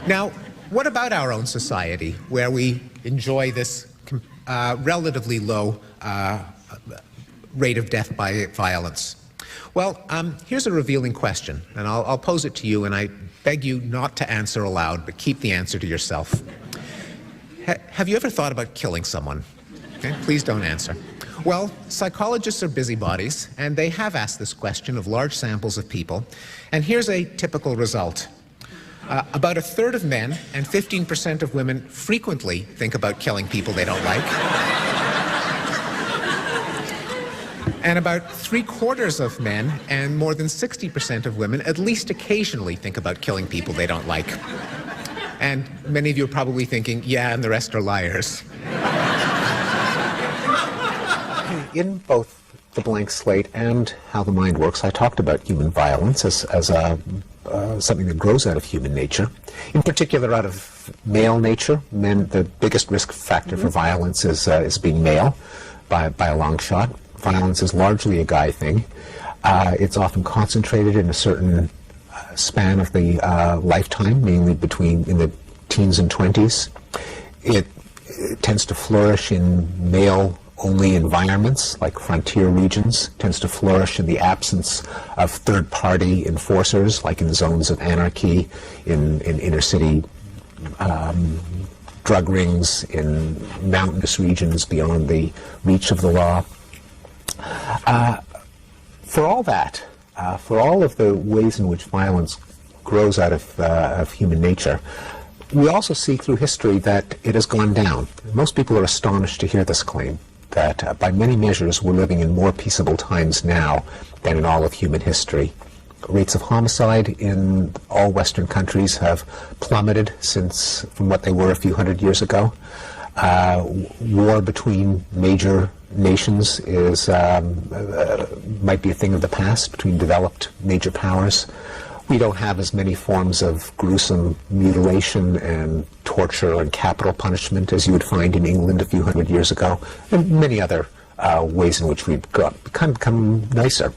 Now, what about our own society, where we enjoy this relatively low rate of death by violence? Well, here's a revealing question, and I'll pose it to you, and I beg you not to answer aloud, but keep the answer to yourself. Have you ever thought about killing someone? Okay, please don't answer. Well, psychologists are busybodies, and they have asked this question of large samples of people, and here's a typical result. About 1/3 of men and 15% of women frequently think about killing people they don't like. And about 3/4 of men and more than 60% of women at least occasionally think about killing people they don't like. And many of you are probably thinking, yeah, and the rest are liars. In both The Blank Slate and How the Mind Works, I talked about human violence as something that grows out of human nature, in particular out of male nature. Men, the biggest risk factor for violence is being male by a long shot. Violence is largely a guy thing. It's often concentrated in a certain span of the lifetime, mainly in the teens and 20s. It tends to flourish in male-only environments, like frontier regions, tends to flourish in the absence of third-party enforcers, like in zones of anarchy, in inner-city drug rings, in mountainous regions beyond the reach of the law. For all that, for all of the ways in which violence grows out of human nature, we also see through history that it has gone down. Most people are astonished to hear this claim, that by many measures we're living in more peaceable times now than in all of human history. Rates of homicide in all Western countries have plummeted from what they were a few hundred years ago. War between major nations might be a thing of the past, between developed major powers. We don't have as many forms of gruesome mutilation and torture and capital punishment as you would find in England a few hundred years ago, and many other ways in which we've become nicer.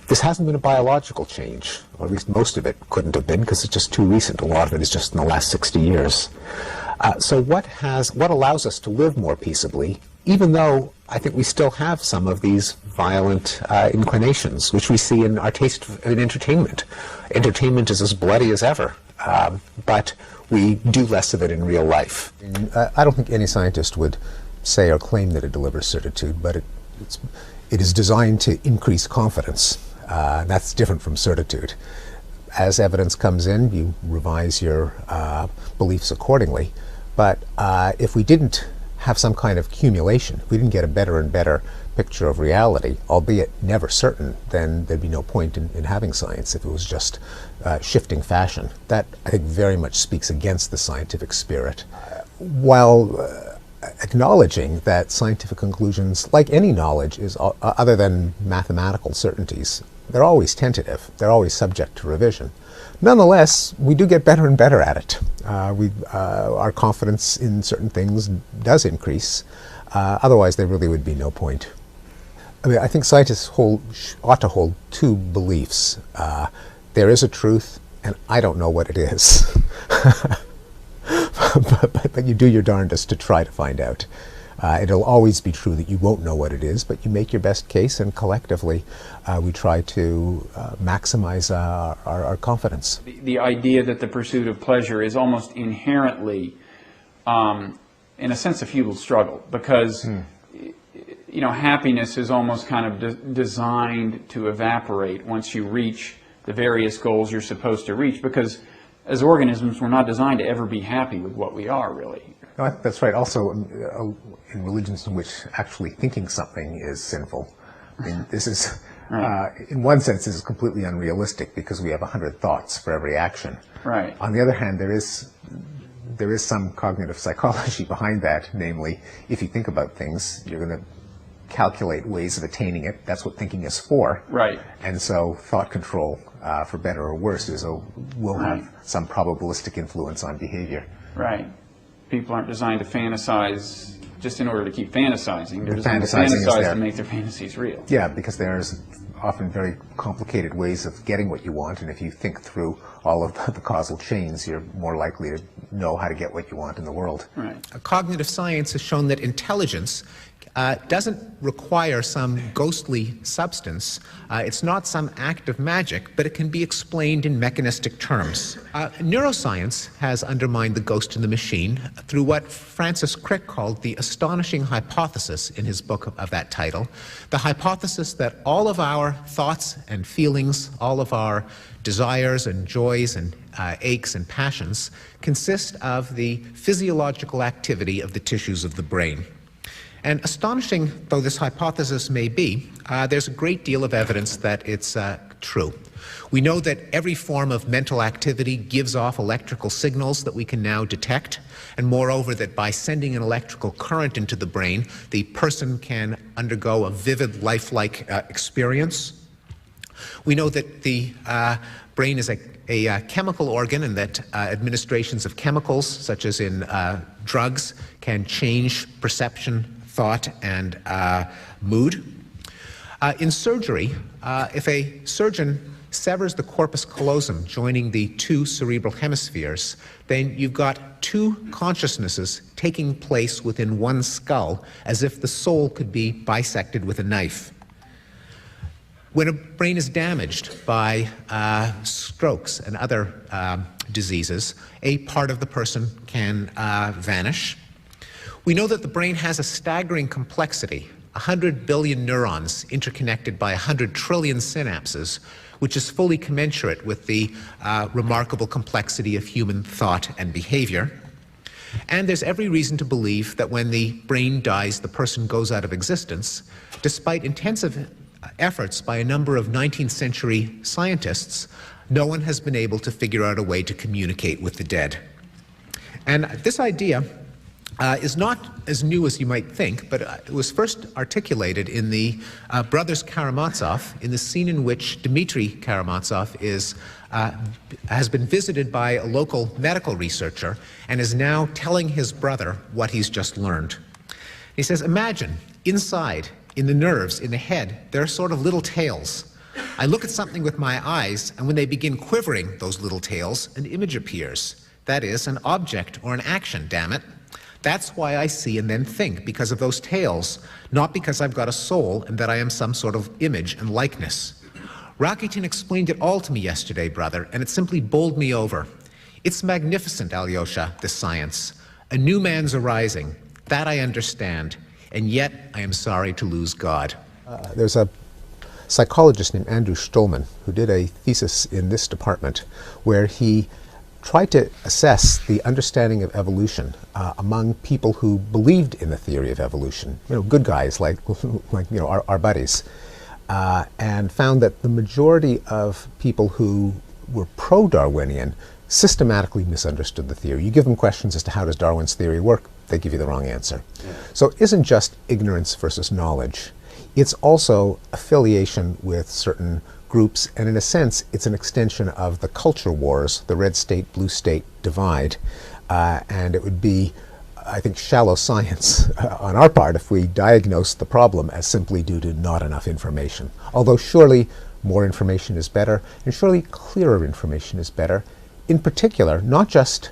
This hasn't been a biological change, or at least most of it couldn't have been, because it's just too recent. A lot of it is just in the last 60 years. So what allows us to live more peaceably, even though I think we still have some of these violent inclinations, which we see in our taste in entertainment. Entertainment is as bloody as ever, but we do less of it in real life. I don't think any scientist would say or claim that it delivers certitude, but it is designed to increase confidence. That's different from certitude. As evidence comes in, you revise your beliefs accordingly. But if we didn't have some kind of accumulation, if we didn't get a better and better picture of reality, albeit never certain, then there'd be no point in having science if it was just shifting fashion. That, I think, very much speaks against the scientific spirit. While acknowledging that scientific conclusions, like any knowledge, is other than mathematical certainties, they're always tentative. They're always subject to revision. Nonetheless, we do get better and better at it. Our confidence in certain things does increase. Otherwise, there really would be no point. I mean, I think scientists ought to hold two beliefs. There is a truth, and I don't know what it is. but you do your darndest to try to find out. It'll always be true that you won't know what it is, but you make your best case, and collectively we try to maximize our confidence. The idea that the pursuit of pleasure is almost inherently, in a sense, a futile struggle, because you know, happiness is almost kind of designed to evaporate once you reach the various goals you're supposed to reach, because as organisms, we're not designed to ever be happy with what we are, really. No, that's right. Also, in religions in which actually thinking something is sinful, I mean, this is, in one sense, this is completely unrealistic because we have 100 thoughts for every action. Right. On the other hand, there is some cognitive psychology behind that. Namely, if you think about things, you're going to calculate ways of attaining it. That's what thinking is for. Right. And so, thought control, for better or worse, will have some probabilistic influence on behavior. Right. People aren't designed to fantasize just in order to keep fantasizing. They're designed to fantasize to make their fantasies real. Yeah, because there's often very complicated ways of getting what you want, and if you think through all of the causal chains, you're more likely to know how to get what you want in the world. Right. Cognitive science has shown that intelligence doesn't require some ghostly substance. It's not some act of magic, but it can be explained in mechanistic terms. Neuroscience has undermined the ghost in the machine through what Francis Crick called the astonishing hypothesis in his book of that title, the hypothesis that all of our thoughts and feelings, all of our desires and joys and aches and passions consist of the physiological activity of the tissues of the brain. And astonishing though this hypothesis may be, there's a great deal of evidence that it's true. We know that every form of mental activity gives off electrical signals that we can now detect, and moreover that by sending an electrical current into the brain, the person can undergo a vivid, lifelike experience. We know that the brain is a chemical organ, and that administrations of chemicals, such as in drugs, can change perception, thought, and mood. In surgery, if a surgeon severs the corpus callosum joining the two cerebral hemispheres, then you've got two consciousnesses taking place within one skull, as if the soul could be bisected with a knife. When a brain is damaged by strokes and other diseases, a part of the person can vanish. We know that the brain has a staggering complexity, 100 billion neurons interconnected by 100 trillion synapses, which is fully commensurate with the remarkable complexity of human thought and behavior. And there's every reason to believe that when the brain dies, the person goes out of existence, despite intensive efforts by a number of 19th century scientists. No one has been able to figure out a way to communicate with the dead. And this idea is not as new as you might think, but it was first articulated in the Brothers Karamazov, in the scene in which Dmitry Karamazov has been visited by a local medical researcher and is now telling his brother what he's just learned. He says, imagine, inside, in the nerves, in the head, there are sort of little tails. I look at something with my eyes, and when they begin quivering, those little tails, an image appears. That is, an object or an action, damn it. That's why I see and then think, because of those tails, not because I've got a soul and that I am some sort of image and likeness. Rakitin explained it all to me yesterday, brother, and it simply bowled me over. It's magnificent, Alyosha, this science. A new man's arising. That I understand, and yet I am sorry to lose God. There's a psychologist named Andrew Stolman who did a thesis in this department where he tried to assess the understanding of evolution among people who believed in the theory of evolution, good guys like our buddies, and found that the majority of people who were pro-Darwinian systematically misunderstood the theory. You give them questions as to how does Darwin's theory work, they give you the wrong answer. Yeah. So it isn't just ignorance versus knowledge, it's also affiliation with certain groups, and in a sense, it's an extension of the culture wars, the red state, blue state divide. And it would be, I think, shallow science on our part if we diagnose the problem as simply due to not enough information. Although surely more information is better, and surely clearer information is better. In particular, not just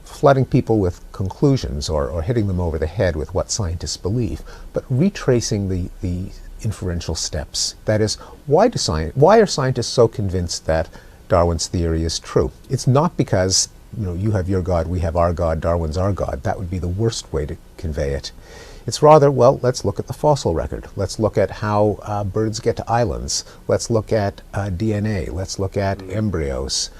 flooding people with conclusions or hitting them over the head with what scientists believe, but retracing the inferential steps. That is, why are scientists so convinced that Darwin's theory is true? It's not because you have your God, we have our God, Darwin's our God. That would be the worst way to convey it. It's rather, well, let's look at the fossil record. Let's look at how birds get to islands. Let's look at DNA. Let's look at embryos.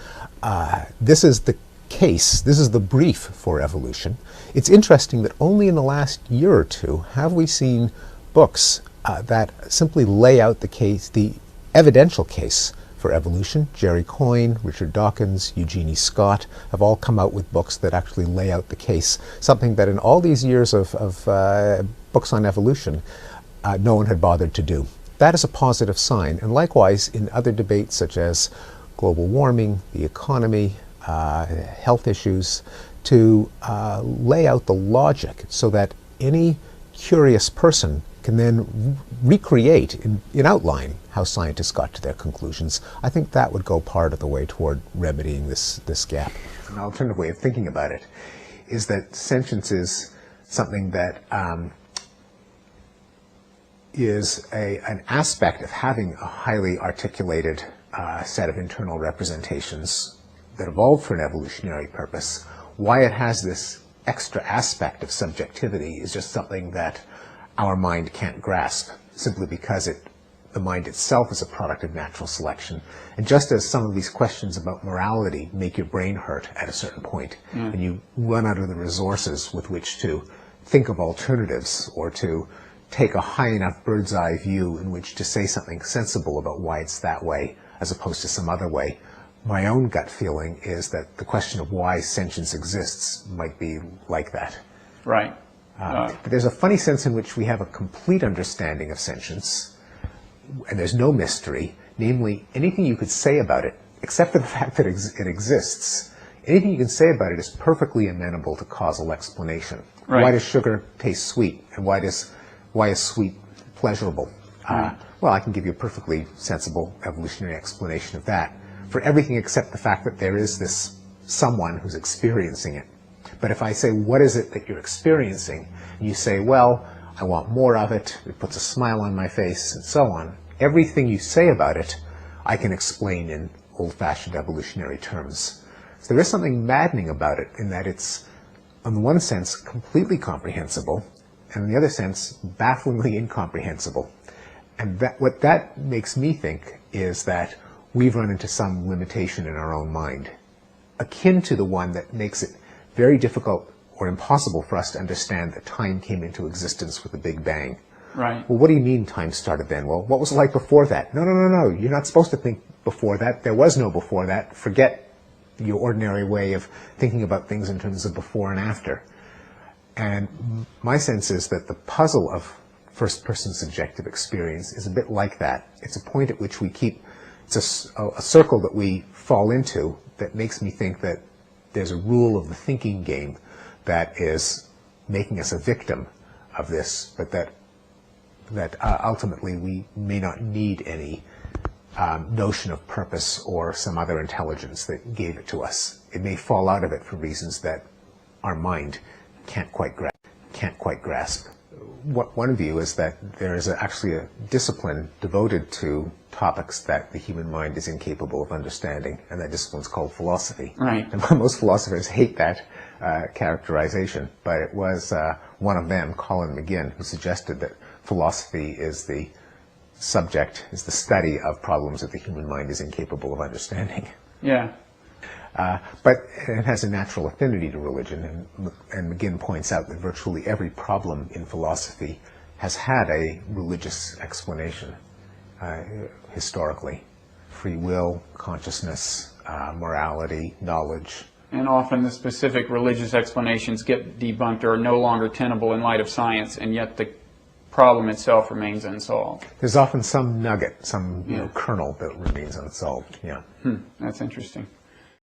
This is the case, this is the brief for evolution. It's interesting that only in the last year or two have we seen books that simply lay out the case, the evidential case for evolution. Jerry Coyne, Richard Dawkins, Eugenie Scott have all come out with books that actually lay out the case, something that in all these years of books on evolution, no one had bothered to do. That is a positive sign, and likewise in other debates such as global warming, the economy, health issues, to lay out the logic so that any curious person can then recreate in outline how scientists got to their conclusions, I think that would go part of the way toward remedying this gap. An alternative way of thinking about it is that sentience is something that is an aspect of having a highly articulated set of internal representations that evolved for an evolutionary purpose. Why it has this extra aspect of subjectivity is just something that our mind can't grasp, simply because the mind itself is a product of natural selection. And just as some of these questions about morality make your brain hurt at a certain point, and you run out of the resources with which to think of alternatives or to take a high enough bird's eye view in which to say something sensible about why it's that way as opposed to some other way, my own gut feeling is that the question of why sentience exists might be like that. Right. But there's a funny sense in which we have a complete understanding of sentience, and there's no mystery, namely anything you could say about it, except for the fact that it exists, anything you can say about it is perfectly amenable to causal explanation. Right. Why does sugar taste sweet, and why is sweet pleasurable? Well, I can give you a perfectly sensible evolutionary explanation of that for everything except the fact that there is this someone who's experiencing it. But if I say, what is it that you're experiencing? And you say, well, I want more of it, it puts a smile on my face, and so on. Everything you say about it, I can explain in old-fashioned evolutionary terms. So there is something maddening about it in that it's, on the one sense, completely comprehensible, and in the other sense, bafflingly incomprehensible. And what that makes me think is that we've run into some limitation in our own mind, akin to the one that makes it very difficult or impossible for us to understand that time came into existence with the Big Bang. Right. Well, what do you mean time started then? Well, what was it like before that? No, you're not supposed to think before that. There was no before that. Forget your ordinary way of thinking about things in terms of before and after. And my sense is that the puzzle of first-person subjective experience is a bit like that. It's a point at which it's a circle that we fall into that makes me think that there's a rule of the thinking game that is making us a victim of this, but that ultimately we may not need any notion of purpose or some other intelligence that gave it to us. It may fall out of it for reasons that our mind can't quite grasp. One view is that there is actually a discipline devoted to topics that the human mind is incapable of understanding, and that discipline is called philosophy. Right. And most philosophers hate that characterization, but it was one of them, Colin McGinn, who suggested that philosophy is the study of problems that the human mind is incapable of understanding. Yeah. But it has a natural affinity to religion, and McGinn points out that virtually every problem in philosophy has had a religious explanation historically. Free will, consciousness, morality, knowledge. And often the specific religious explanations get debunked or are no longer tenable in light of science, and yet the problem itself remains unsolved. There's often some nugget, some kernel that remains unsolved. Yeah. That's interesting.